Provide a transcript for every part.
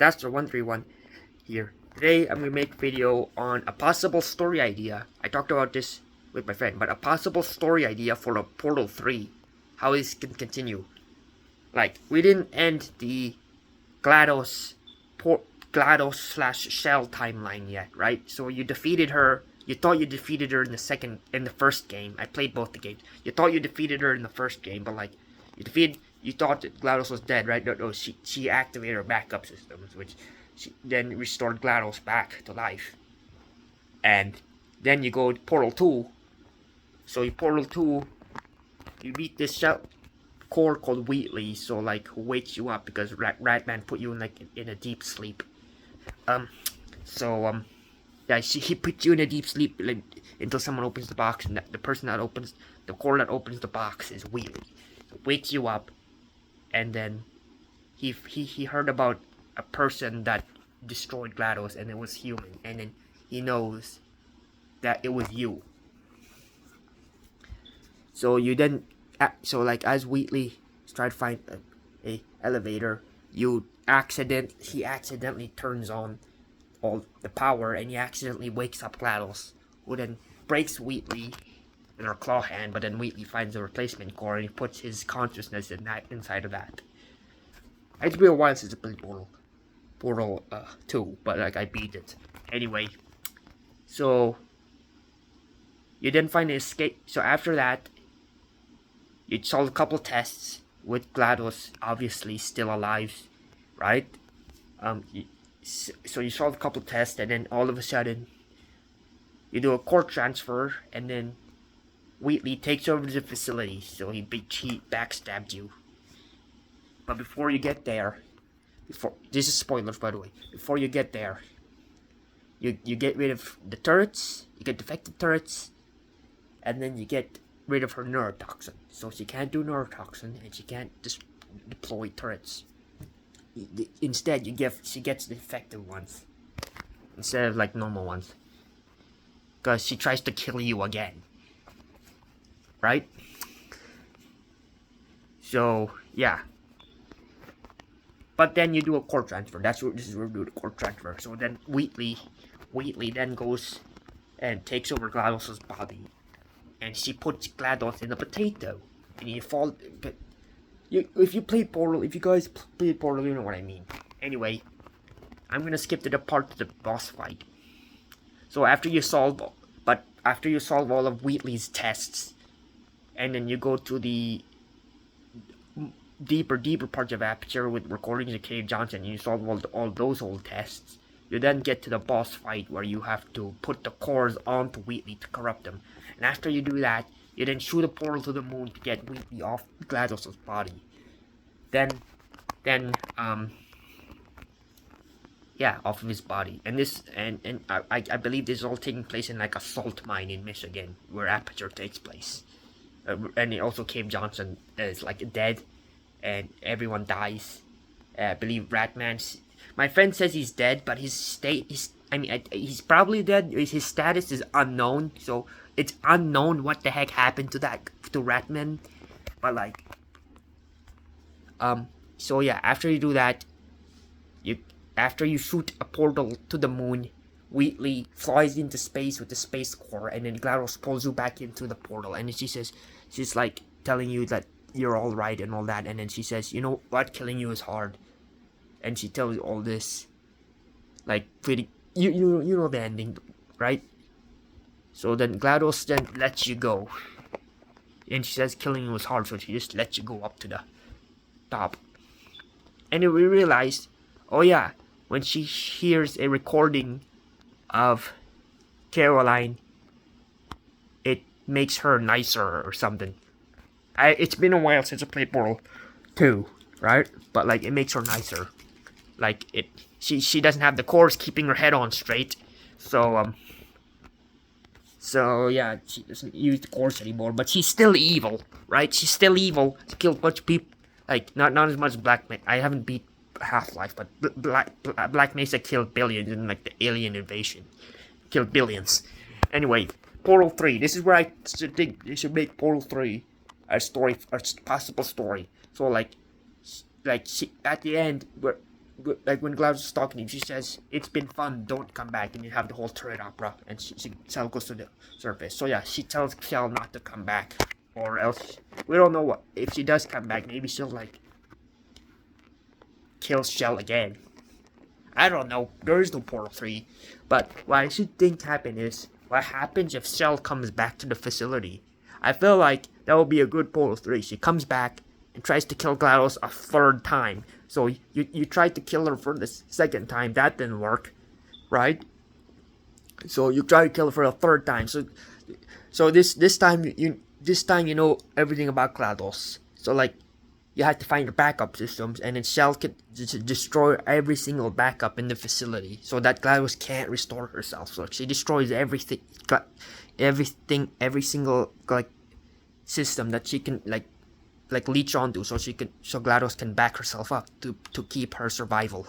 Daster131 here. Today I'm gonna make a video on a possible story idea. I talked about this with my friend, but a possible story idea for a Portal 3. How this can continue. Like, we didn't end the GLaDOS slash Shell timeline yet, right? So you defeated her. You thought you defeated her in the first game. I played both the games. You thought you defeated her in the first game, but like, you thought that GLaDOS was dead, right? No, she activated her backup systems, which she then restored GLaDOS back to life. And then you go to Portal 2. So in Portal 2, you meet this shell core called Wheatley, so like, who wakes you up because Ratman put you in a deep sleep. Yeah, he put you in a deep sleep until someone opens the box, and the core that opens the box is Wheatley. So wakes you up, and then he heard about a person that destroyed GLaDOS, and it was human, and then he knows that it was you. So you then, as Wheatley tried to find a elevator, he accidentally turns on all the power, and he accidentally wakes up GLaDOS, who then breaks Wheatley in her claw hand, but then Wheatley finds a replacement core, and he puts his consciousness inside of that. It's been a while since I played Portal 2, but like, I beat it. Anyway, so you then find an escape. So after that, you solve a couple tests with GLaDOS obviously still alive, right? So you solve a couple tests, and then all of a sudden, you do a core transfer, and then Wheatley takes over the facility. So he backstabbed you. But before you get there, this is spoilers, by the way. Before you get there, you get rid of the turrets. You get defective turrets, and then you get rid of her neurotoxin. So she can't do neurotoxin, and she can't deploy turrets. Instead, she gets the effective ones instead of like normal ones, because she tries to kill you again, right? So yeah, but then you do a core transfer. This is where we do the core transfer. So then Wheatley then goes and takes over GLaDOS's body, and she puts GLaDOS in a potato, and you fall. But if you guys played Portal, you know what I mean. Anyway, I'm gonna skip to the part of the boss fight. So after you solve all of Wheatley's tests, and then you go to the deeper parts of Aperture with recordings of Cave Johnson, and you solve all those old tests, you then get to the boss fight where you have to put the cores onto Wheatley to corrupt them. And after you do that, you then shoot a portal to the moon to get Wheatley off GLaDOS's body. Off of his body. And I believe this is all taking place in like a salt mine in Michigan, where Aperture takes place. And it also Cave Johnson is like dead, and everyone dies. I believe Ratman. My friend says he's dead, but he's probably dead. His status is unknown, so it's unknown what the heck happened to Ratman. But like, so yeah, after you do that, after you shoot a portal to the moon, Wheatley flies into space with the space core, and then GLaDOS pulls you back into the portal, and then she's like telling you that you're all right and all that, and then she says, you know what, killing you is hard, and she tells you all this, like, pretty, you know the ending, right? So then GLaDOS then lets you go, and she says killing you is hard, so she just lets you go up to the top. And then we realized, oh yeah, when she hears a recording of Caroline, it makes her nicer or something. It's been a while since I played Portal 2, right? But like, it makes her nicer. Like, she doesn't have the cores keeping her head on straight, so yeah, she doesn't use the cores anymore. But she's still evil, right? She's still evil. She killed a bunch of people. Like, not as much as Black Mesa. I haven't beat Half-Life, but Black Mesa killed billions in like the alien invasion. Killed billions. Anyway, Portal 3. This is where I think they should make Portal 3 a possible story. So like she, at the end, where like when GLaDOS is talking to him, she says, "It's been fun, don't come back," and you have the whole turret opera, and Cell goes to the surface. So yeah, she tells Cell not to come back, or else we don't know what if she does come back. Maybe she'll like kill Shell again. I don't know. There is no Portal 3, but what I should think happen is what happens if Shell comes back to the facility. I feel like that would be a good Portal 3. She comes back and tries to kill GLaDOS a third time. So you tried to kill her for the second time, that didn't work, right? So you try to kill her for a third time. So this time you know everything about GLaDOS. So like you have to find the backup systems, and then Shell can destroy every single backup in the facility, so that GLaDOS can't restore herself. So she destroys everything, every single like system that she can like leech onto, so GLaDOS can back herself up to keep her survival,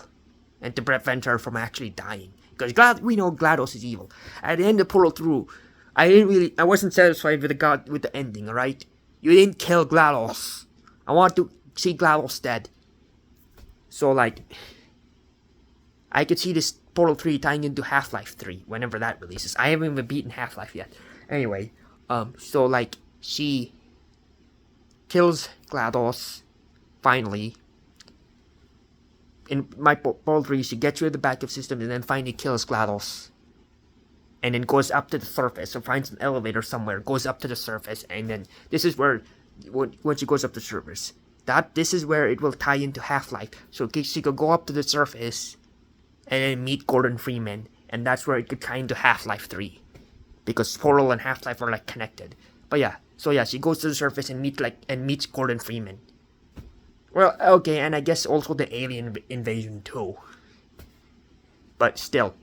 and to prevent her from actually dying. Because we know GLaDOS is evil. At the end of Portal 2, I wasn't satisfied with the ending. All right, you didn't kill GLaDOS. I want to see GLaDOS dead. So like, I could see this Portal 3 tying into Half-Life 3 whenever that releases. I haven't even beaten Half-Life yet. Anyway, so like she kills GLaDOS finally. In my Portal 3, she gets rid of the backup system and then finally kills GLaDOS. And then goes up to the surface, so finds an elevator somewhere, goes up to the surface, and then this is where, when she goes up the surface, this is where it will tie into Half-Life. So she could go up to the surface and then meet Gordon Freeman, and that's where it could tie into Half-Life 3. Because Portal and Half-Life are like connected. But yeah, so yeah, she goes to the surface and meets Gordon Freeman. Well, okay, and I guess also the alien invasion too. But still,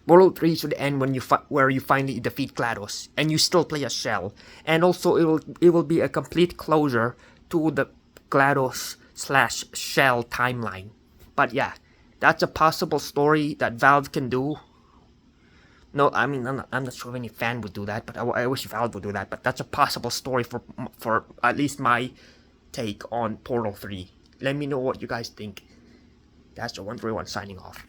Portal 3 should end when where you finally defeat GLaDOS, and you still play as Shell. And also, it will be a complete closure to the GLaDOS/Shell timeline. But yeah, that's a possible story that Valve can do. No, I mean, I'm not sure if any fan would do that, but I wish Valve would do that. But that's a possible story for at least my take on Portal 3. Let me know what you guys think. That's the 131 signing off.